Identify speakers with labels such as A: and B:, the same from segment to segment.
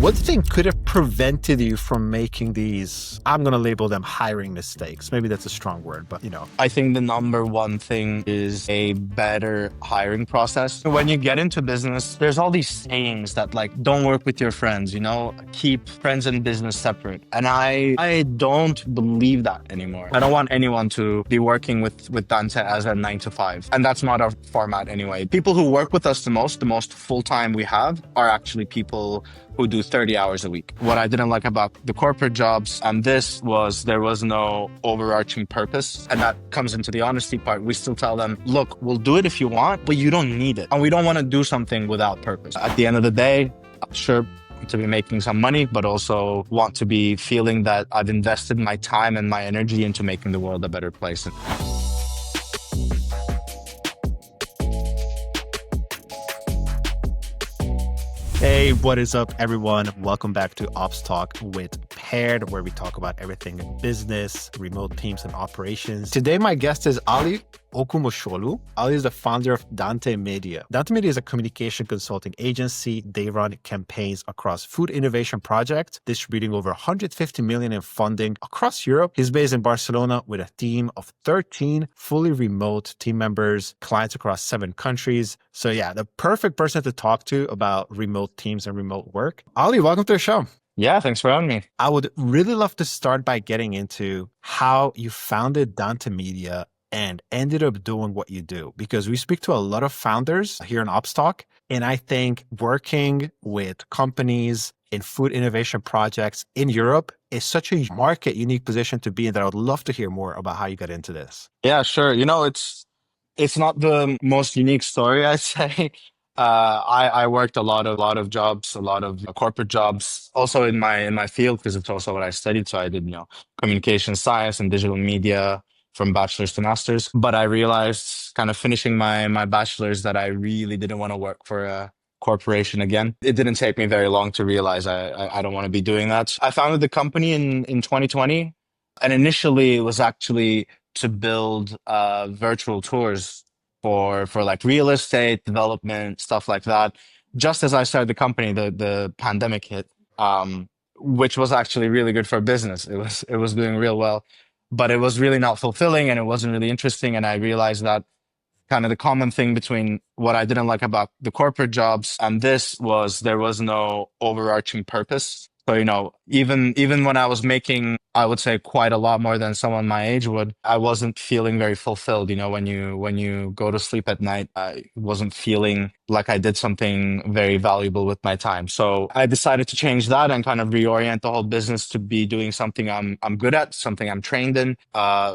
A: What do you think could have prevented you from making these, I'm going to label them hiring mistakes? Maybe that's a strong word, but
B: I think the number one thing is a better hiring process. When you get into business, there's all these sayings that don't work with your friends, keep friends and business separate. And I don't believe that anymore. I don't want anyone to be working with Dante as a 9 to 5. And that's not our format anyway. People who work with us the most full-time we have are actually people who do 30 hours a week. What I didn't like about the corporate jobs and this was there was no overarching purpose. And that comes into the honesty part. We still tell them, look, we'll do it if you want, but you don't need it. And we don't want to do something without purpose. At the end of the day, sure, to be making some money, but also want to be feeling that I've invested my time and my energy into making the world a better place.
A: Hey, what is up, everyone? Welcome back to OpsTalk with Paired, where we talk about everything in business, remote teams, and operations. Today, my guest is Ali Okumuşoğlu. Ali is the founder of Dante Media. Dante Media is a communication consulting agency. They run campaigns across food innovation projects, distributing over 150 million in funding across Europe. He's based in Barcelona with a team of 13 fully remote team members, clients across 7 countries. So yeah, the perfect person to talk to about remote teams and remote work. Ali, welcome to the show.
B: Yeah, thanks for having me.
A: I would really love to start by getting into how you founded Dante Media and ended up doing what you do, because we speak to a lot of founders here in OpsTalk. And I think working with companies in food innovation projects in Europe is such a market unique position to be in that I would love to hear more about how you got into this.
B: Yeah, sure. It's not the most unique story, I'd say. I worked a lot of jobs, a lot of corporate jobs, also in my field, because it's also what I studied. So I did, communication science and digital media from bachelor's to master's. But I realized kind of finishing my bachelor's that I really didn't want to work for a corporation again. It didn't take me very long to realize I don't want to be doing that. I founded the company in 2020. And initially it was actually to build virtual tours for like real estate development, stuff like that. Just as I started the company, the pandemic hit, which was actually really good for business. It was doing real well, but it was really not fulfilling and it wasn't really interesting. And I realized that kind of the common thing between what I didn't like about the corporate jobs and this was there was no overarching purpose. So, even when I was making, I would say quite a lot more than someone my age would, I wasn't feeling very fulfilled. When you go to sleep at night, I wasn't feeling like I did something very valuable with my time. So I decided to change that and kind of reorient the whole business to be doing something I'm good at, something I'm trained in,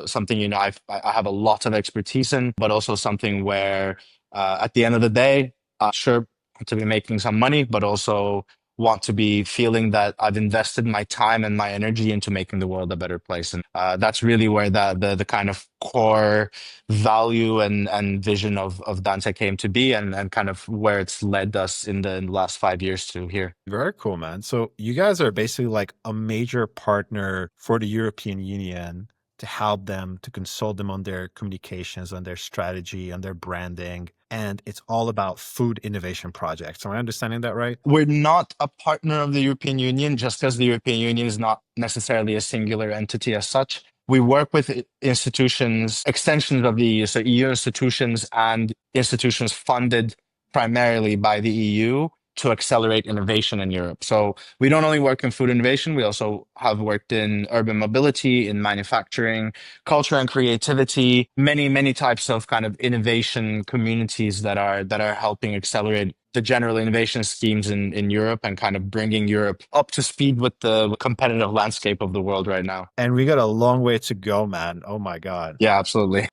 B: something, I have a lot of expertise in, but also something where at the end of the day, sure, to be making some money, but also want to be feeling that I've invested my time and my energy into making the world a better place. And that's really where the kind of core value and vision of Dante came to be and kind of where it's led us in the last 5 years to here.
A: Very cool, man. So you guys are basically like a major partner for the European Union to help them, to consult them on their communications, on their strategy, on their branding. And it's all about food innovation projects. Am I understanding that right?
B: We're not a partner of the European Union just because the European Union is not necessarily a singular entity as such. We work with institutions, extensions of the EU, so EU institutions and institutions funded primarily by the EU to accelerate innovation in Europe. So we don't only work in food innovation, we also have worked in urban mobility, in manufacturing, culture and creativity, many types of kind of innovation communities that are helping accelerate the general innovation schemes in Europe and kind of bringing Europe up to speed with the competitive landscape of the world right now.
A: And we got a long way to go, man. Oh my God.
B: Yeah, absolutely.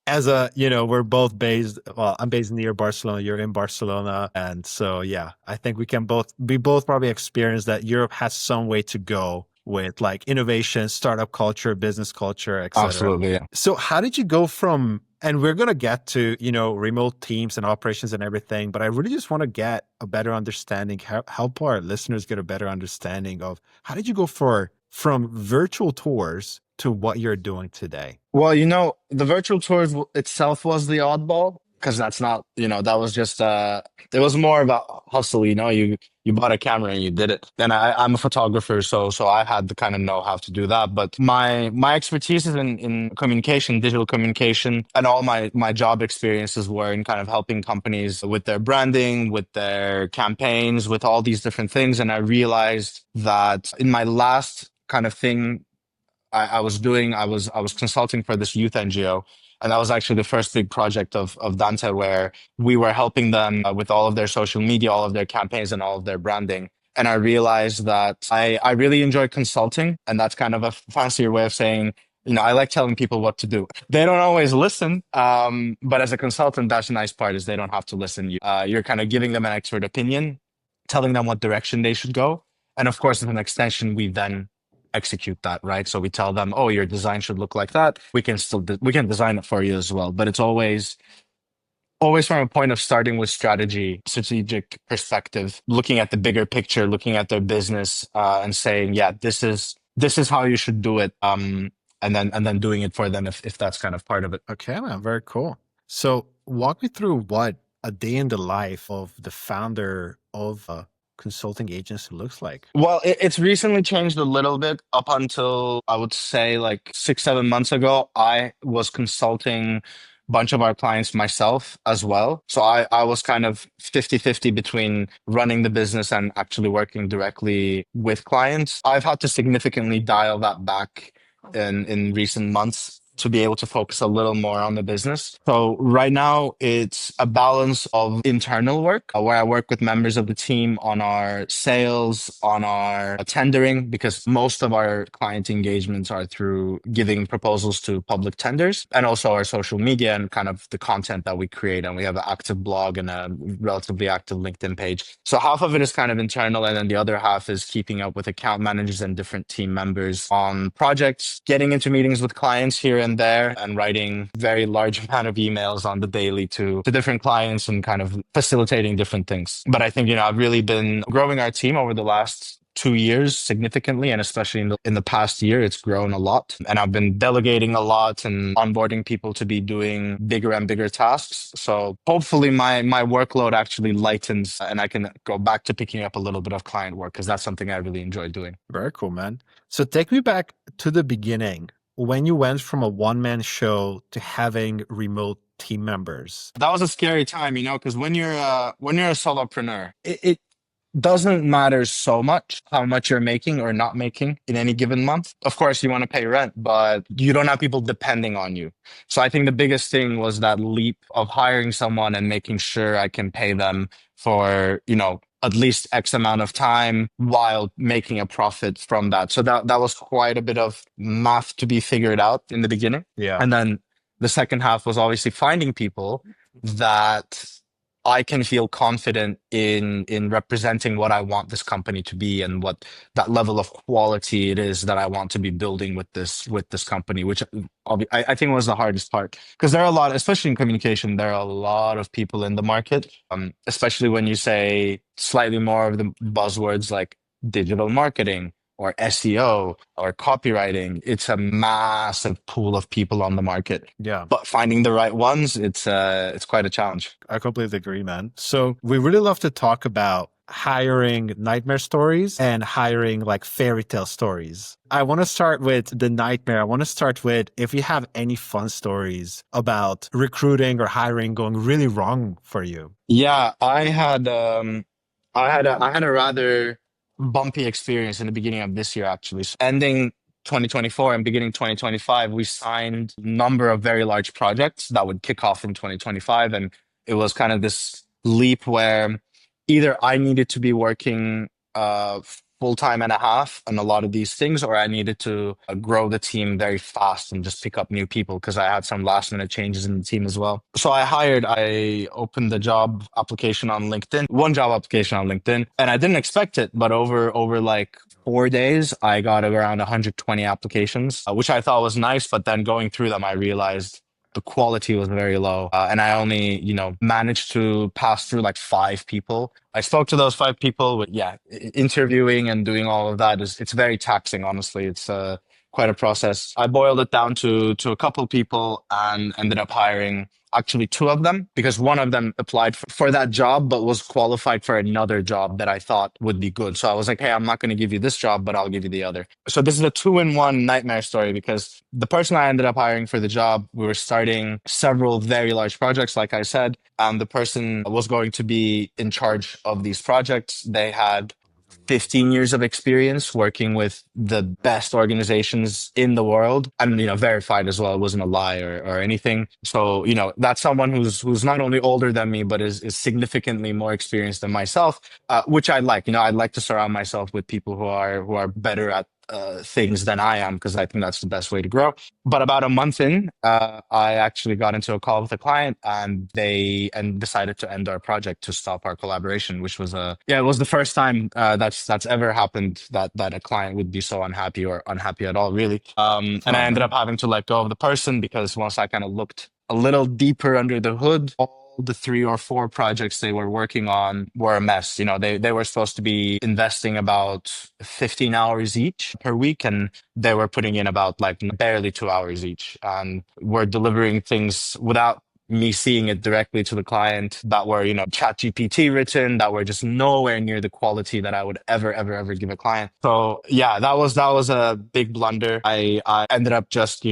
A: As we're both based, well, I'm based near Barcelona, you're in Barcelona. And so, yeah, I think we both probably experience that Europe has some way to go with like innovation, startup culture, business culture, etc.
B: Absolutely. Yeah.
A: So how did you go from, and we're going to get to, remote teams and operations and everything, but I really just want to get a better understanding, help our listeners get a better understanding of how did you go from virtual tours to what you're doing today?
B: Well, the virtual tours itself was the oddball. because that's not, that was just it was more about hustle. You bought a camera and you did it. And I'm a photographer, so I had to kind of know how to do that. But my expertise is in communication, digital communication, and all my job experiences were in kind of helping companies with their branding, with their campaigns, with all these different things. And I realized that in my last kind of thing I was doing, I was consulting for this youth NGO, and that was actually the first big project of Dante, where we were helping them with all of their social media, all of their campaigns, and all of their branding. And I realized that I really enjoy consulting, and that's kind of a fancier way of saying, I like telling people what to do. They don't always listen, but as a consultant, that's the nice part is they don't have to listen. You're kind of giving them an expert opinion, telling them what direction they should go, and of course, as an extension, we then execute that, right? So we tell them, oh, your design should look like that. We can we can design it for you as well. But it's always from a point of starting with strategic perspective, looking at the bigger picture, looking at their business, and saying, yeah, this is how you should do it. And then doing it for them if that's kind of part of it.
A: Okay, man, very cool. So walk me through what a day in the life of the founder of a consulting agency looks like.
B: Well, it's recently changed a little bit. Up until I would say like 6, 7 months ago, I was consulting a bunch of our clients myself as well. So I was kind of 50-50 between running the business and actually working directly with clients. I've had to significantly dial that back in recent months to be able to focus a little more on the business. So right now it's a balance of internal work where I work with members of the team on our sales, on our tendering, because most of our client engagements are through giving proposals to public tenders, and also our social media and kind of the content that we create. And we have an active blog and a relatively active LinkedIn page. So half of it is kind of internal, and then the other half is keeping up with account managers and different team members on projects, getting into meetings with clients here and there, and writing very large amount of emails on the daily to different clients and kind of facilitating different things. But I think, I've really been growing our team over the last 2 years significantly, and especially in the past year, it's grown a lot. And I've been delegating a lot and onboarding people to be doing bigger and bigger tasks. So hopefully my workload actually lightens and I can go back to picking up a little bit of client work, because that's something I really enjoy doing.
A: Very cool, man. So take me back to the beginning when you went from a one-man show to having remote team members.
B: That was a scary time, because when you're a solopreneur, it doesn't matter so much how much you're making or not making in any given month. Of course, you want to pay rent, but you don't have people depending on you. So I think the biggest thing was that leap of hiring someone and making sure I can pay them for, at least X amount of time while making a profit from that. So that was quite a bit of math to be figured out in the beginning.
A: Yeah.
B: And then the second half was obviously finding people that I can feel confident in representing what I want this company to be and what that level of quality it is that I want to be building with this company, which I think was the hardest part, because there are a lot, especially in communication, there are a lot of people in the market, especially when you say slightly more of the buzzwords like digital marketing or SEO or copywriting. It's a massive pool of people on the market.
A: Yeah.
B: But finding the right ones, it's quite a challenge.
A: I completely agree, man. So we really love to talk about hiring nightmare stories and hiring like fairy tale stories. I want to start with the nightmare. I want to start with if you have any fun stories about recruiting or hiring going really wrong for you.
B: Yeah, I had a rather bumpy experience in the beginning of this year, actually. So ending 2024 and beginning 2025, we signed a number of very large projects that would kick off in 2025. And it was kind of this leap where either I needed to be working full time and a half on a lot of these things, or I needed to grow the team very fast and just pick up new people, because I had some last minute changes in the team as well. So I opened the job application on LinkedIn, one job application on LinkedIn, and I didn't expect it, but over like 4 days, I got around 120 applications, which I thought was nice. But then going through them, I realized the quality was very low. And I only, managed to pass through like 5 people. I spoke to those 5 people, but yeah, interviewing and doing all of that it's very taxing, honestly. It's quite a process. I boiled it down to a couple people and ended up hiring actually two of them because one of them applied for that job but was qualified for another job that I thought would be good. So I was like, hey, I'm not going to give you this job, but I'll give you the other. So this is a two-in-one nightmare story because the person I ended up hiring for the job, we were starting several very large projects, like I said. The person was going to be in charge of these projects. They had 15 years of experience working with the best organizations in the world and, verified as well. It wasn't a lie or anything. So, that's someone who's not only older than me, but is significantly more experienced than myself, which I like. I'd like to surround myself with people who are better at things than I am because I think that's the best way to grow. But about a month in, I actually got into a call with a client, and they decided to end our project to stop our collaboration, which was it was the first time that's ever happened that a client would be so unhappy or unhappy at all, really. And
A: Oh
B: I ended
A: man.
B: up having to let go of the person because once I kind of looked a little deeper under the hood, the three or four projects they were working on were a mess. They were supposed to be investing about 15 hours each per week, and they were putting in about like barely 2 hours each. And we're delivering things without me seeing it directly to the client that were, chat GPT written, that were just nowhere near the quality that I would ever give a client. So yeah, that was a big blunder. I ended up just,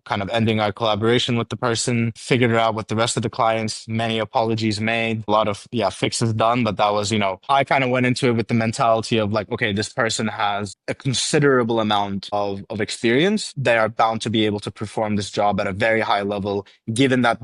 B: kind of ending our collaboration with the person, figured it out with the rest of the clients, many apologies made, a lot of fixes done. But that was, I kind of went into it with the mentality of like, okay, this person has a considerable amount of experience. They are bound to be able to perform this job at a very high level, given that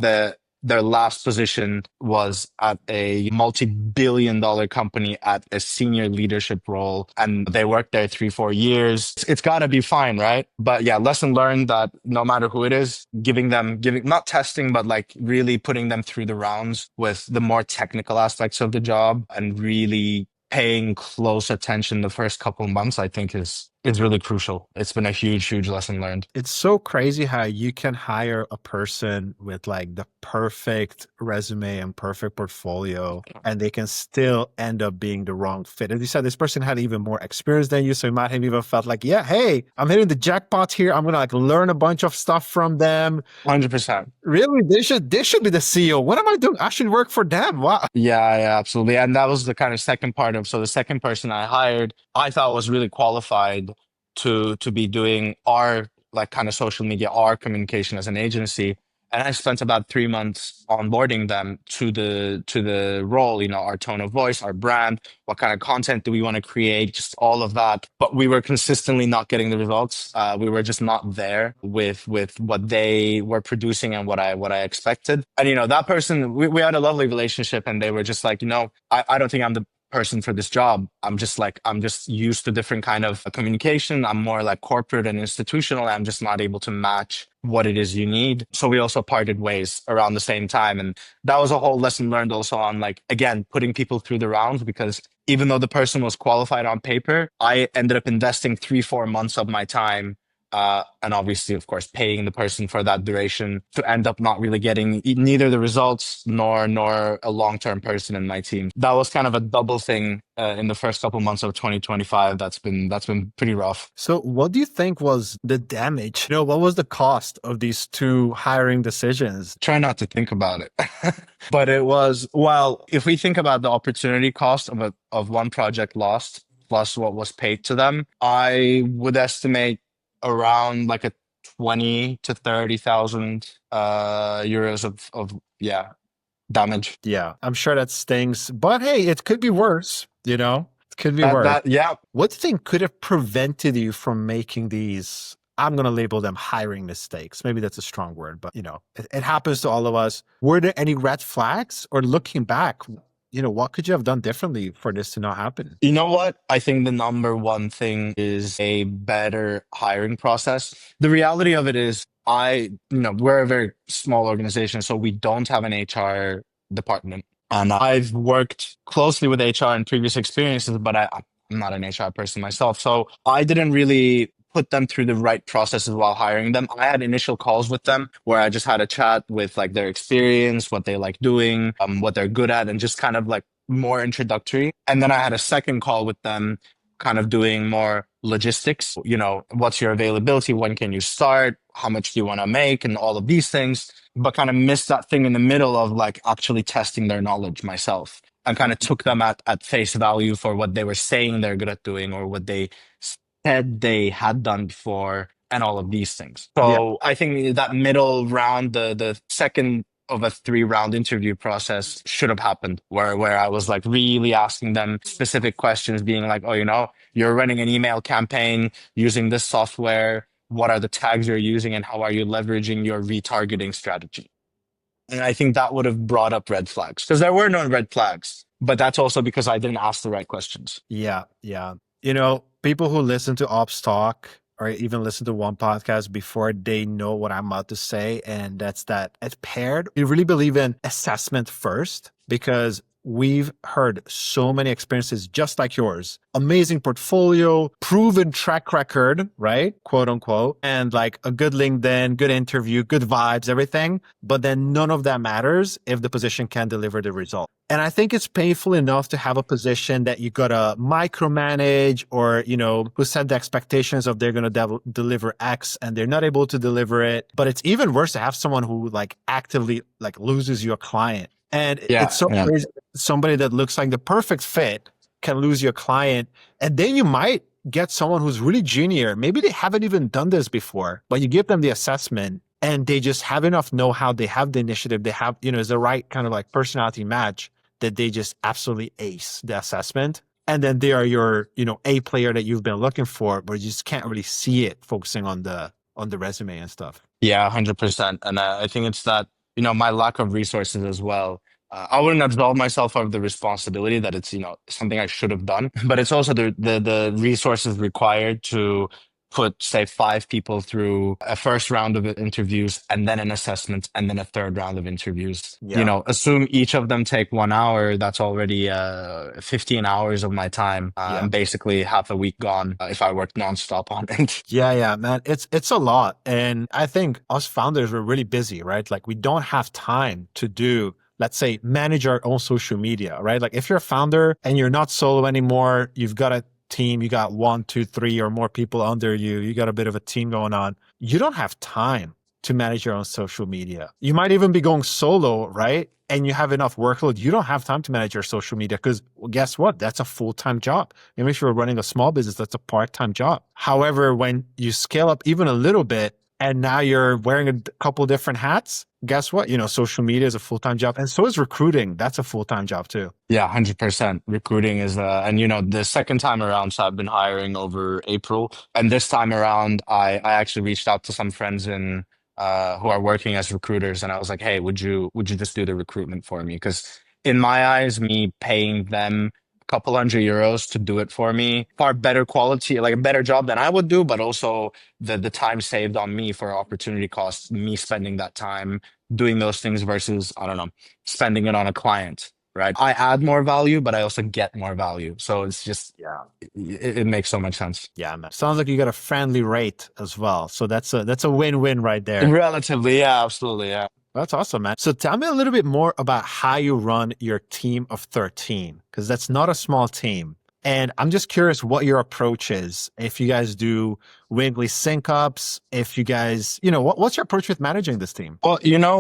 B: their last position was at a multi-billion dollar company at a senior leadership role, and they worked there 3-4 years. It's got to be fine, right? But yeah, lesson learned that no matter who it is, giving not testing, but like really putting them through the rounds with the more technical aspects of the job and really paying close attention the first couple of months, I think is really crucial. It's been a huge lesson learned.
A: It's so crazy how you can hire a person with like the perfect resume and perfect portfolio, and they can still end up being the wrong fit. As you said, this person had even more experience than you, so you might have even felt like, yeah, hey, I'm hitting the jackpot here. I'm gonna like learn a bunch of stuff from them.
B: 100%.
A: Really, they should be the CEO. What am I doing? I should work for them. Wow.
B: Yeah, absolutely. And that was the kind of second part of, so the second person I hired, I thought was really qualified to be doing our like kind of social media, our communication as an agency. And I spent about 3 months onboarding them to the role, our tone of voice, our brand, what kind of content do we want to create, just all of that. But we were consistently not getting the results. We were just not there with what they were producing and what I expected. And that person, we had a lovely relationship, and they were just like, I don't think I'm the person for this job. I'm just used to different kind of communication. I'm more like corporate and institutional. I'm just not able to match what it is you need. So we also parted ways around the same time. And that was a whole lesson learned also on like, again, putting people through the rounds, because even though the person was qualified on paper, I ended up investing 3-4 months of my time, and obviously, of course, paying the person for that duration to end up not really getting neither the results nor a long-term person in my team. That was kind of a double thing in the first couple months of 2025. That's been pretty rough.
A: So, what do you think was the damage? What was the cost of these two hiring decisions?
B: Try not to think about it. But it was, well, if we think about the opportunity cost of one project lost plus what was paid to them, I would estimate around like a 20 to 30,000 euros of damage.
A: Yeah, I'm sure that stings, but hey, it could be worse. It could be worse.
B: Yeah.
A: What do you think could have prevented you from making these? I'm going to label them hiring mistakes. Maybe that's a strong word, but it happens to all of us. Were there any red flags, or looking back, what could you have done differently for this to not happen?
B: You know what? I think the number one thing is a better hiring process. The reality of it is we're a very small organization, so we don't have an HR department. And I've worked closely with HR in previous experiences, but I'm not an HR person myself. So I didn't really put them through the right processes while hiring them. I had initial calls with them where I just had a chat with like their experience, what they like doing, what they're good at, and just kind of like more introductory. And then I had a second call with them kind of doing more logistics, what's your availability? When can you start? How much do you want to make? And all of these things, but kind of missed that thing in the middle of like actually testing their knowledge myself, and kind of took them at face value for what they were saying they're good at doing, or what they said they had done before, and all of these things.
A: Yeah.
B: So I think that middle round, the second of a 3 round interview process should have happened, where I was like really asking them specific questions, being like, oh, you're running an email campaign using this software. What are the tags you're using, and how are you leveraging your retargeting strategy? And I think that would have brought up red flags, because there were no red flags, but that's also because I didn't ask the right questions.
A: Yeah. Yeah. People who listen to Ops Talk or even listen to one podcast before they know what I'm about to say, and that's that at Paired, we really believe in assessment first, because we've heard so many experiences just like yours. Amazing portfolio, proven track record, right? Quote unquote. And like a good LinkedIn, good interview, good vibes, everything. But then none of that matters if the position can deliver the result. And I think it's painful enough to have a position that you gotta micromanage, or, who set the expectations of they're gonna deliver X and they're not able to deliver it. But it's even worse to have someone who like actively like loses your client. And it's so crazy. Somebody that looks like the perfect fit can lose your client. And then you might get someone who's really junior. Maybe they haven't even done this before, but you give them the assessment and they just have enough know-how. They have the initiative. They have, it's the right kind of like personality match that they just absolutely ace the assessment. And then they are your, A player that you've been looking for, but you just can't really see it focusing on the resume and stuff.
B: Yeah, 100%. And I think it's that, my lack of resources as well. I wouldn't absolve myself of the responsibility that it's, something I should have done, but it's also the resources required to put, say, 5 people through a first round of interviews, and then an assessment, and then a third round of interviews.
A: Yeah.
B: Assume each of them take 1 hour. That's already 15 hours of my time. And basically half a week gone if I worked nonstop on it.
A: Yeah, man. It's a lot. And I think us founders were really busy, right? Like we don't have time to do, let's say, manage our own social media, right? Like if you're a founder and you're not solo anymore, you've got a team, you got 1, 2, 3 or more people under you, you got a bit of a team going on. You don't have time to manage your own social media. You might even be going solo, right? And you have enough workload. You don't have time to manage your social media because guess what? That's a full-time job. Even if you're running a small business, that's a part-time job. However, when you scale up even a little bit and now you're wearing a couple different hats, guess what? Social media is a full-time job, and so is recruiting. That's a full-time job too.
B: Yeah, 100%. Recruiting is, and the second time around, so I've been hiring over April. And this time around, I actually reached out to some friends who are working as recruiters. And I was like, hey, would you just do the recruitment for me? Because in my eyes, me paying them a couple €100 to do it for me, far better quality, like a better job than I would do, but also the time saved on me for opportunity costs, me spending that time doing those things versus, I don't know, spending it on a client, right? I add more value, but I also get more value. So it's just, it makes so much sense.
A: Yeah, man. Sounds like you got a friendly rate as well. So that's a win-win right there.
B: Relatively, yeah, absolutely, yeah.
A: That's awesome, man. So tell me a little bit more about how you run your team of 13, because that's not a small team. And I'm just curious what your approach is. If you guys do weekly sync ups, if you guys, what's your approach with managing this team?
B: Well,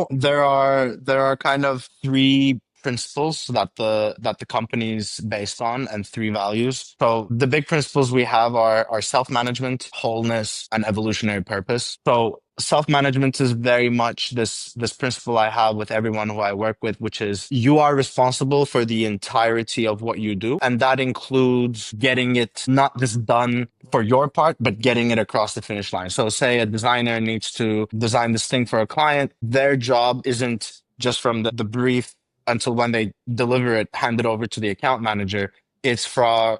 B: there are kind of 3 principles that the company's based on, and 3 values. So the big principles we have are self-management, wholeness, and evolutionary purpose. So self-management is very much this principle I have with everyone who I work with, which is you are responsible for the entirety of what you do. And that includes getting it not just done for your part, but getting it across the finish line. So say a designer needs to design this thing for a client. Their job isn't just from the brief until when they deliver it, hand it over to the account manager. It's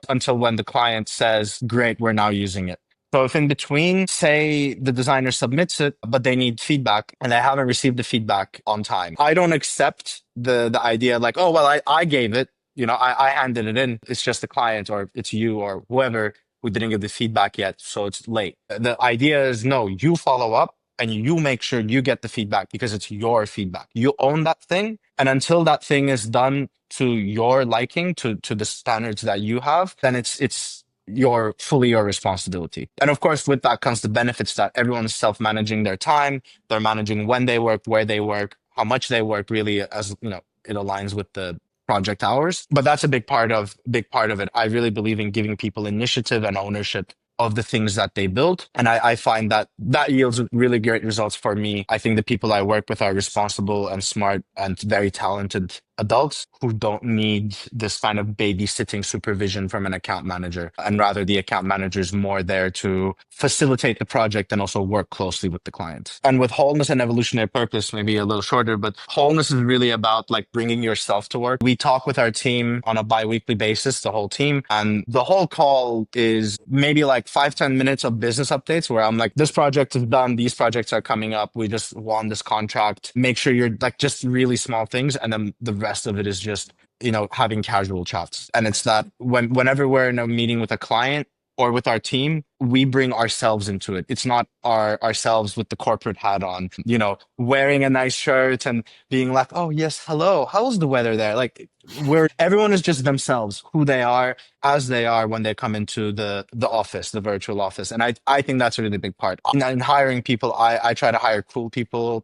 B: until when the client says, great, we're now using it. So if in between, say the designer submits it, but they need feedback and they haven't received the feedback on time, I don't accept the idea like, oh, well, I gave it, I handed it in. It's just the client, or it's you or whoever who didn't give the feedback yet. So it's late. The idea is, no, you follow up and you make sure you get the feedback because it's your feedback. You own that thing. And until that thing is done to your liking, to the standards that you have, then it's your fully your responsibility. And of course, with that comes the benefits that everyone's self-managing their time. They're managing when they work, where they work, how much they work, really, as you know, it aligns with the project hours. But that's a big part of it. I really believe in giving people initiative and ownership of the things that they build. And I find that that yields really great results for me. I think the people I work with are responsible and smart and very talented adults who don't need this kind of babysitting supervision from an account manager. And rather, the account manager is more there to facilitate the project and also work closely with the client. And with wholeness and evolutionary purpose, maybe a little shorter, but wholeness is really about like bringing yourself to work. We talk with our team on a bi-weekly basis, the whole team. And the whole call is maybe like 5-10 minutes of business updates where I'm like, this project is done. These projects are coming up. We just won this contract. Make sure you're like just really small things. And then the rest of it is just, you know, having casual chats. And it's that whenever we're in a meeting with a client or with our team, we bring ourselves into it. It's not ourselves with the corporate hat on, you know, wearing a nice shirt and being like, oh yes, hello, how's the weather there? Like everyone is just themselves, who they are, as they are when they come into the office, the virtual office. And I think that's a really big part. In hiring people, I try to hire cool people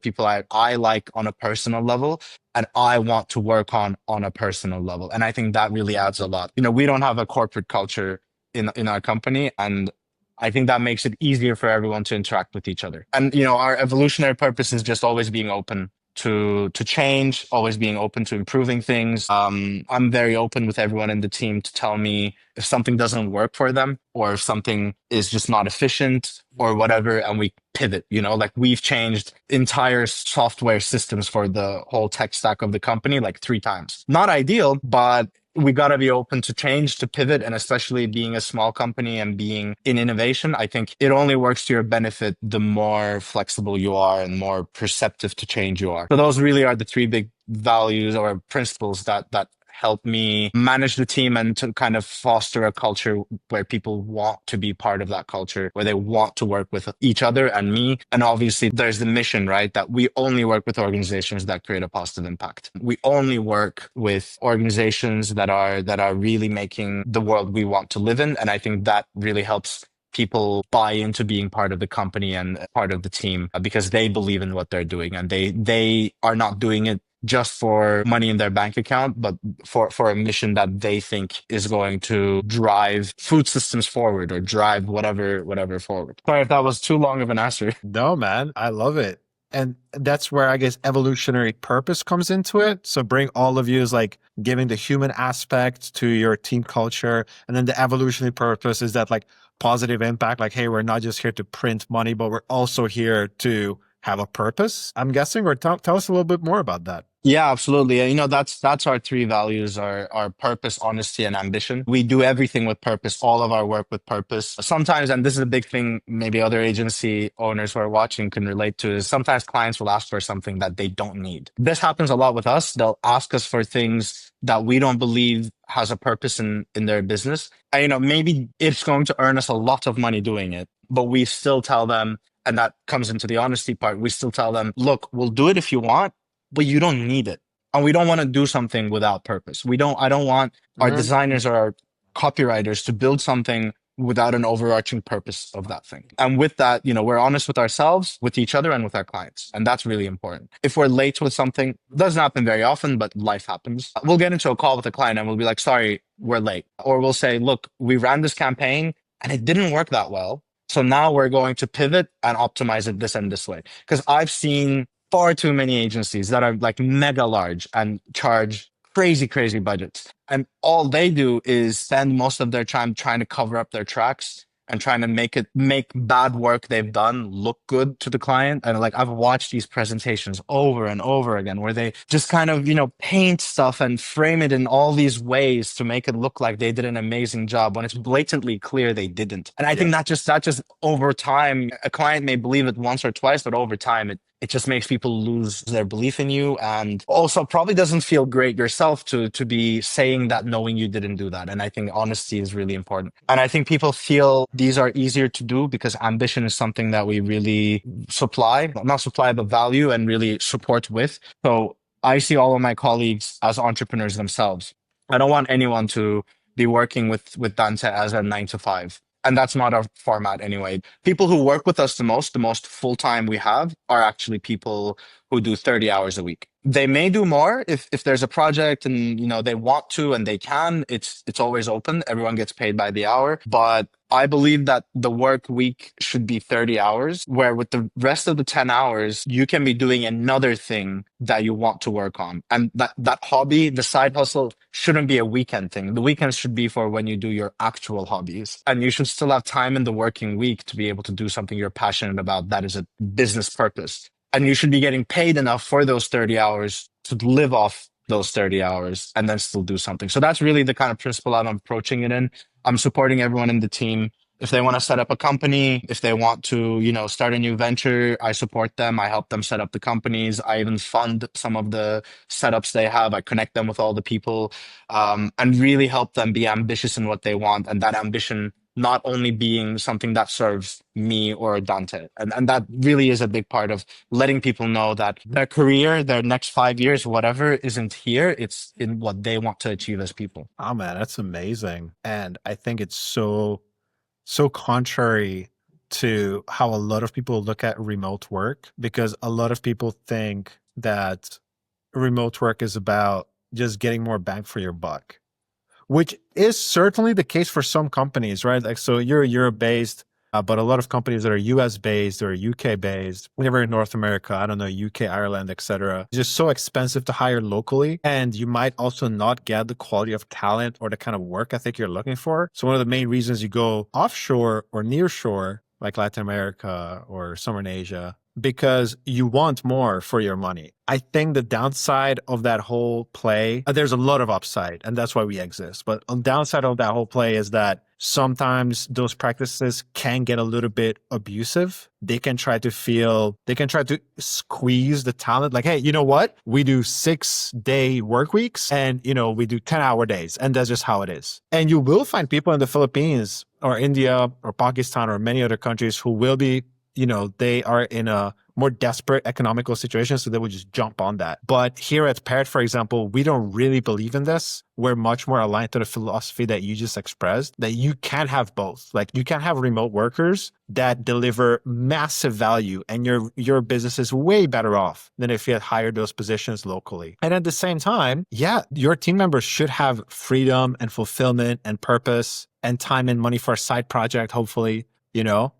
B: I like on a personal level and I want to work on a personal level. And I think that really adds a lot. You know, we don't have a corporate culture in our company, and I think that makes it easier for everyone to interact with each other. And you know, our evolutionary purpose is just always being open to change, always being open to improving things. I'm very open with everyone in the team to tell me if something doesn't work for them or if something is just not efficient or whatever, and we pivot. You know, like we've changed entire software systems for the whole tech stack of the company like 3 times. Not ideal, but we got to be open to change, to pivot, and especially being a small company and being in innovation, I think it only works to your benefit the more flexible you are and more perceptive to change you are. So those really are the 3 big values or principles that help me manage the team and to kind of foster a culture where people want to be part of that culture, where they want to work with each other and me. And obviously there's the mission, right? That we only work with organizations that create a positive impact. We only work with organizations that are really making the world we want to live in. And I think that really helps people buy into being part of the company and part of the team because they believe in what they're doing and they are not doing it just for money in their bank account, but for a mission that they think is going to drive food systems forward or drive whatever forward. Sorry if that was too long of an answer.
A: No, man, I love it. And that's where I guess evolutionary purpose comes into it. So bring all of you is like giving the human aspect to your team culture. And then the evolutionary purpose is that like positive impact, like, hey, we're not just here to print money, but we're also here to have a purpose, I'm guessing, or tell us a little bit more about that.
B: Yeah, absolutely. You know, that's our 3 values, our purpose, honesty, and ambition. We do everything with purpose, all of our work with purpose. Sometimes, and this is a big thing, maybe other agency owners who are watching can relate to, is sometimes clients will ask for something that they don't need. This happens a lot with us. They'll ask us for things that we don't believe has a purpose in their business. And, you know, maybe it's going to earn us a lot of money doing it, but we still tell them, and that comes into the honesty part, we still tell them, look, we'll do it if you want, but you don't need it. And we don't want to do something without purpose. I don't want our designers or our copywriters to build something without an overarching purpose of that thing. And with that, you know, we're honest with ourselves, with each other, and with our clients. And that's really important. If we're late with something, it doesn't happen very often, but life happens. We'll get into a call with a client and we'll be like, sorry, we're late. Or we'll say, look, we ran this campaign and it didn't work that well. So now we're going to pivot and optimize it this and this way. Because I've seen far too many agencies that are like mega large and charge crazy budgets. And all they do is spend most of their time trying to cover up their tracks and trying to make bad work they've done look good to the client. And like, I've watched these presentations over and over again where they just kind of, you know, paint stuff and frame it in all these ways to make it look like they did an amazing job when it's blatantly clear they didn't. And I think that just over time, a client may believe it once or twice, but over time, it just makes people lose their belief in you, and also probably doesn't feel great yourself to be saying that knowing you didn't do that. And I think honesty is really important. And I think people feel these are easier to do because ambition is something that we really not supply, but value and really support with. So I see all of my colleagues as entrepreneurs themselves. I don't want anyone to be working with Dante as a 9 to 5. And that's not our format anyway. People who work with us the most full time we have are actually people who do 30 hours a week. They may do more if there's a project and they want to and they can. It's always open. Everyone gets paid by the hour. But I believe that the work week should be 30 hours, where with the rest of the 10 hours, you can be doing another thing that you want to work on. And that hobby, the side hustle, shouldn't be a weekend thing. The weekends should be for when you do your actual hobbies. And you should still have time in the working week to be able to do something you're passionate about that is a business purpose. And you should be getting paid enough for those 30 hours to live off those 30 hours and then still do something. So that's really the kind of principle I'm approaching it in. I'm supporting everyone in the team. If they want to set up a company, if they want to, start a new venture, I support them. I help them set up the companies. I even fund some of the setups they have. I connect them with all the people, and really help them be ambitious in what they want. And that ambition not only being something that serves me or Dante. And that really is a big part of letting people know that their career, their next 5 years, whatever, isn't here. It's in what they want to achieve as people.
A: Oh man, that's amazing. And I think it's so contrary to how a lot of people look at remote work, because a lot of people think that remote work is about just getting more bang for your buck, which is certainly the case for some companies, right? Like, so you're Europe based, but a lot of companies that are US based or UK based, whenever in North America, I don't know, UK, Ireland, etc., it's just so expensive to hire locally. And you might also not get the quality of talent or the kind of work ethic you're looking for. So one of the main reasons you go offshore or nearshore, like Latin America or somewhere in Asia, because you want more for your money. I think the downside of that whole play, there's a lot of upside, and that's why we exist. But on downside of that whole play is that sometimes those practices can get a little bit abusive. They can try to squeeze the talent. Like, hey, you know what? We do 6-day work weeks and, we do 10-hour days. And that's just how it is. And you will find people in the Philippines or India or Pakistan or many other countries who will be, they are in a more desperate economical situation, so they would just jump on that. But here at Paired, for example, we don't really believe in this. We're much more aligned to the philosophy that you just expressed, that you can have both. Like, you can have remote workers that deliver massive value, and your business is way better off than if you had hired those positions locally. And at the same time, yeah, your team members should have freedom and fulfillment and purpose and time and money for a side project, hopefully.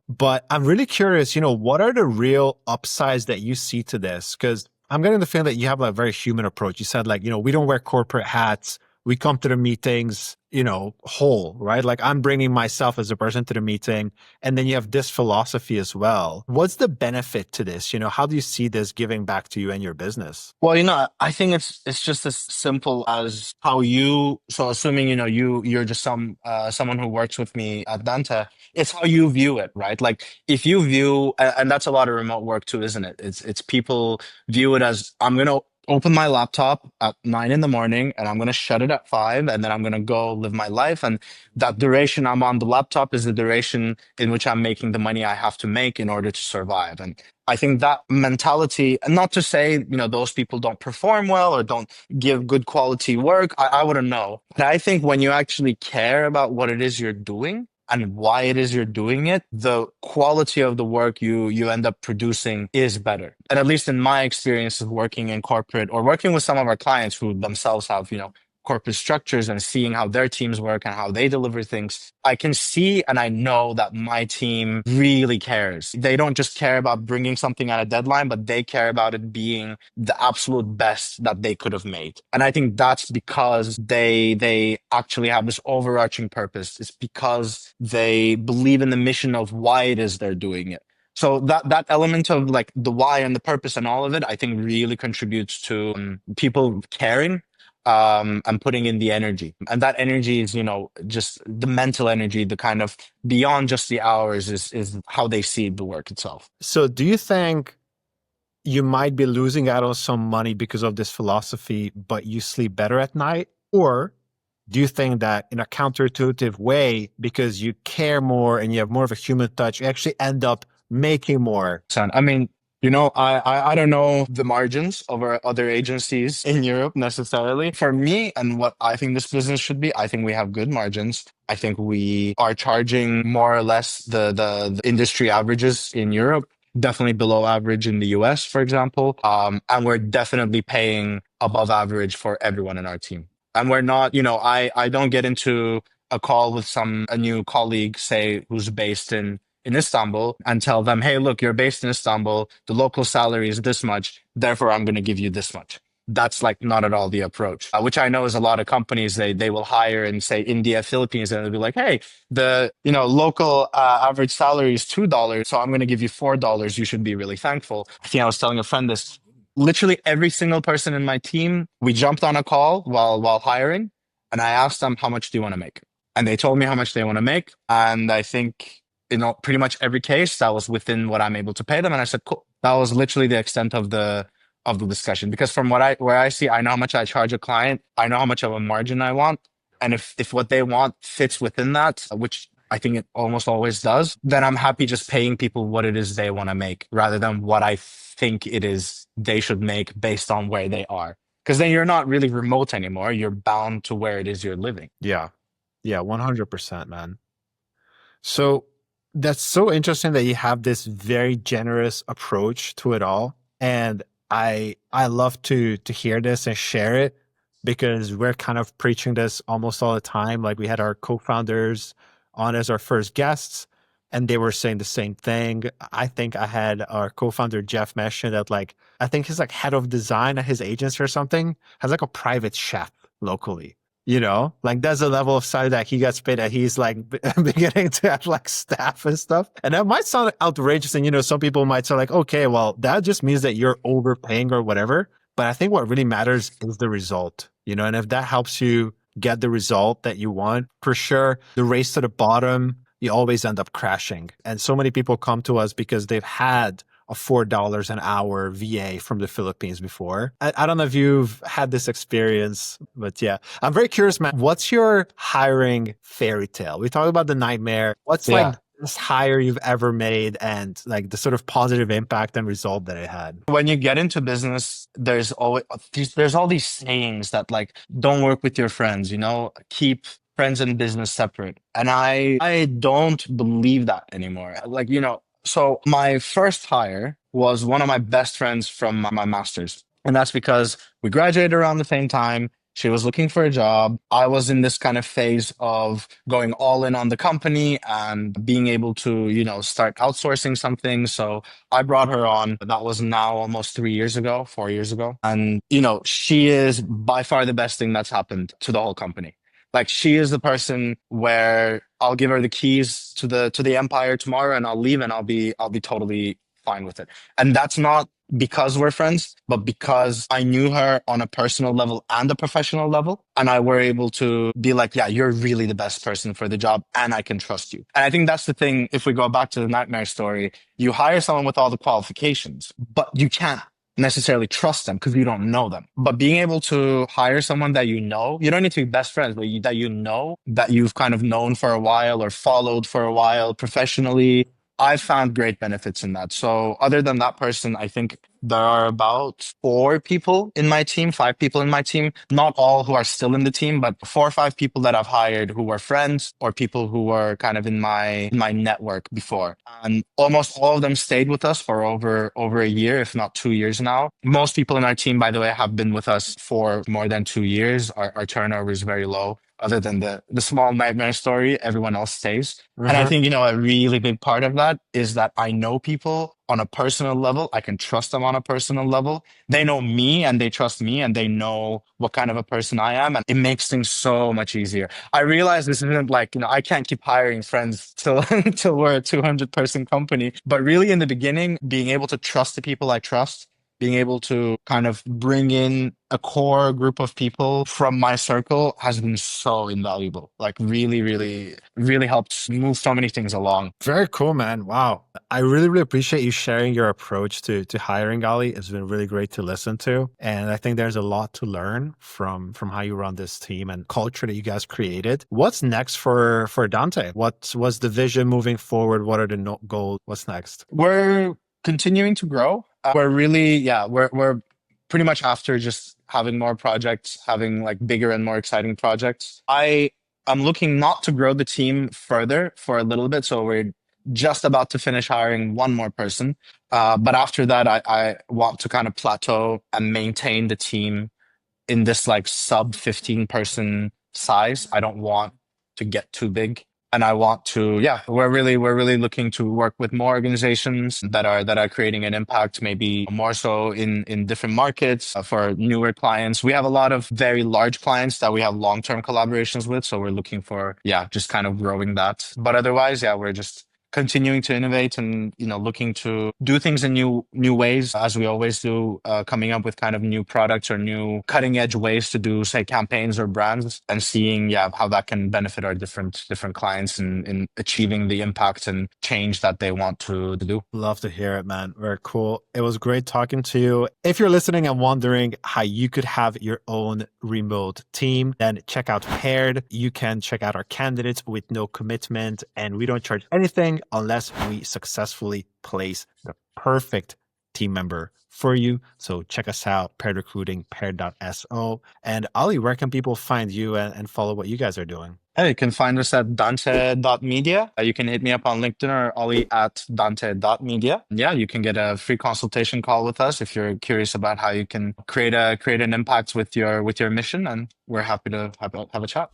A: But I'm really curious, what are the real upsides that you see to this? Because I'm getting the feeling that you have a very human approach. You said, like, we don't wear corporate hats. We come to the meetings, whole, right? Like, I'm bringing myself as a person to the meeting. And then you have this philosophy as well. What's the benefit to this? How do you see this giving back to you and your business?
B: Well, I think it's just as simple as how so assuming, you're just someone who works with me at Dante, it's how you view it, right? Like, if you view, and that's a lot of remote work too, isn't it? It's people view it as, I'm going to open my laptop at 9 in the morning and I'm going to shut it at 5, and then I'm going to go live my life. And that duration I'm on the laptop is the duration in which I'm making the money I have to make in order to survive. And I think that mentality, and not to say, those people don't perform well or don't give good quality work, I wouldn't know. But I think when you actually care about what it is you're doing and why it is you're doing it, the quality of the work you end up producing is better. And at least in my experience of working in corporate or working with some of our clients who themselves have, corporate structures and seeing how their teams work and how they deliver things, I can see and I know that my team really cares. They don't just care about bringing something at a deadline, but they care about it being the absolute best that they could have made. And I think that's because they actually have this overarching purpose. It's because they believe in the mission of why it is they're doing it. So that element of like the why and the purpose and all of it, I think really contributes to people caring and putting in the energy. And that energy is, just the mental energy, the kind of beyond just the hours is how they see the work itself.
A: So do you think you might be losing out on some money because of this philosophy, but you sleep better at night? Or do you think that in a counterintuitive way, because you care more and you have more of a human touch, you actually end up making more?
B: I mean, I don't know the margins of our other agencies in Europe necessarily. For me and what I think this business should be, I think we have good margins. I think we are charging more or less the industry averages in Europe, definitely below average in the US, for example. And we're definitely paying above average for everyone in our team. And we're not, I don't get into a call with a new colleague, say, who's based in Istanbul and tell them, hey, look, you're based in Istanbul. The local salary is this much. Therefore, I'm going to give you this much. That's like not at all the approach, which I know is a lot of companies, they will hire in, say, India, Philippines, and they'll be like, hey, the local average salary is $2. So I'm going to give you $4. You should be really thankful. I think I was telling a friend this. Literally every single person in my team, we jumped on a call while hiring, and I asked them, how much do you want to make? And they told me how much they want to make. And I think pretty much every case that was within what I'm able to pay them. And I said, cool. That was literally the extent of the discussion. Because from where I see, I know how much I charge a client. I know how much of a margin I want. And if what they want fits within that, which I think it almost always does, then I'm happy just paying people what it is they want to make rather than what I think it is they should make based on where they are. Because then you're not really remote anymore. You're bound to where it is you're living.
A: Yeah. Yeah, 100%, man. So that's so interesting that you have this very generous approach to it all. And I love to hear this and share it because we're kind of preaching this almost all the time. Like we had our co-founders on as our first guests and they were saying the same thing. I think I had our co-founder Jeff mention that like I think he's like head of design at his agency or something, has like a private chef locally. Like that's a level of salary that he gets paid that he's like beginning to have like staff and stuff. And that might sound outrageous. And, some people might say like, okay, well, that just means that you're overpaying or whatever. But I think what really matters is the result, and if that helps you get the result that you want, for sure, the race to the bottom, you always end up crashing. And so many people come to us because they've had a $4 an hour VA from the Philippines before. I don't know if you've had this experience, but yeah. I'm very curious, man. What's your hiring fairy tale? We talked about the nightmare. What's like the best hire you've ever made and like the sort of positive impact and result that it had?
B: When you get into business, there's all these sayings that like, don't work with your friends, keep friends and business separate. And I don't believe that anymore. Like, so my first hire was one of my best friends from my master's. And that's because we graduated around the same time. She was looking for a job. I was in this kind of phase of going all in on the company and being able to, start outsourcing something. So I brought her on. That was now almost 4 years ago. And, she is by far the best thing that's happened to the whole company. Like she is the person where I'll give her the keys to the empire tomorrow and I'll leave and I'll be totally fine with it. And that's not because we're friends, but because I knew her on a personal level and a professional level. And I were able to be like, yeah, you're really the best person for the job and I can trust you. And I think that's the thing. If we go back to the nightmare story, you hire someone with all the qualifications, but you can't necessarily trust them because you don't know them. But being able to hire someone that you don't need to be best friends, but that that you've kind of known for a while or followed for a while professionally, I found great benefits in that. So other than that person, I think there are about 5 people in my team, not all who are still in the team, but 4 or 5 people that I've hired who were friends or people who were kind of in my network before. And almost all of them stayed with us for over a year, if not 2 years now. Most people in our team, by the way, have been with us for more than 2 years. Our turnover is very low. Other than the small nightmare story, everyone else stays. And I think, a really big part of that is that I know people on a personal level. I can trust them on a personal level. They know me and they trust me and they know what kind of a person I am. And it makes things so much easier. I realize this isn't like, I can't keep hiring friends till we're a 200-person company. But really in the beginning, being able to trust the people I trust, being able to kind of bring in a core group of people from my circle has been so invaluable. Like really, really, really helped move so many things along.
A: Very cool, man. Wow. I really, really appreciate you sharing your approach to hiring, Ali. It's been really great to listen to. And I think there's a lot to learn from how you run this team and culture that you guys created. What's next for Dante? What's the vision moving forward? What are the goals? What's next?
B: We're continuing to grow. We're really, yeah, we're pretty much after just having more projects, having like bigger and more exciting projects. I'm looking not to grow the team further for a little bit, so we're just about to finish hiring one more person. But after that, I want to kind of plateau and maintain the team in this like sub 15 person size. I don't want to get too big. And I want to, yeah, we're really looking to work with more organizations that are creating an impact, maybe more so in different markets for newer clients. We have a lot of very large clients that we have long-term collaborations with. So we're looking for, yeah, just kind of growing that. But otherwise, yeah, we're just continuing to innovate and looking to do things in new ways as we always do, coming up with kind of new products or new cutting edge ways to do, say, campaigns or brands, and seeing, yeah, how that can benefit our different clients in achieving the impact and change that they want to do.
A: Love to hear it, man. Very cool. It was great talking to you. If you're listening and wondering how you could have your own remote team, then check out Paired. You can check out our candidates with no commitment, and we don't charge anything unless we successfully place the perfect team member for you. So check us out, Paired Recruiting, paired.so. And Ali, where can people find you and follow what you guys are doing?
B: Hey, you can find us at Dante.media. You can hit me up on LinkedIn or Ollie at Dante.media. Yeah, you can get a free consultation call with us if you're curious about how you can create an impact with your mission, and we're happy to have a chat.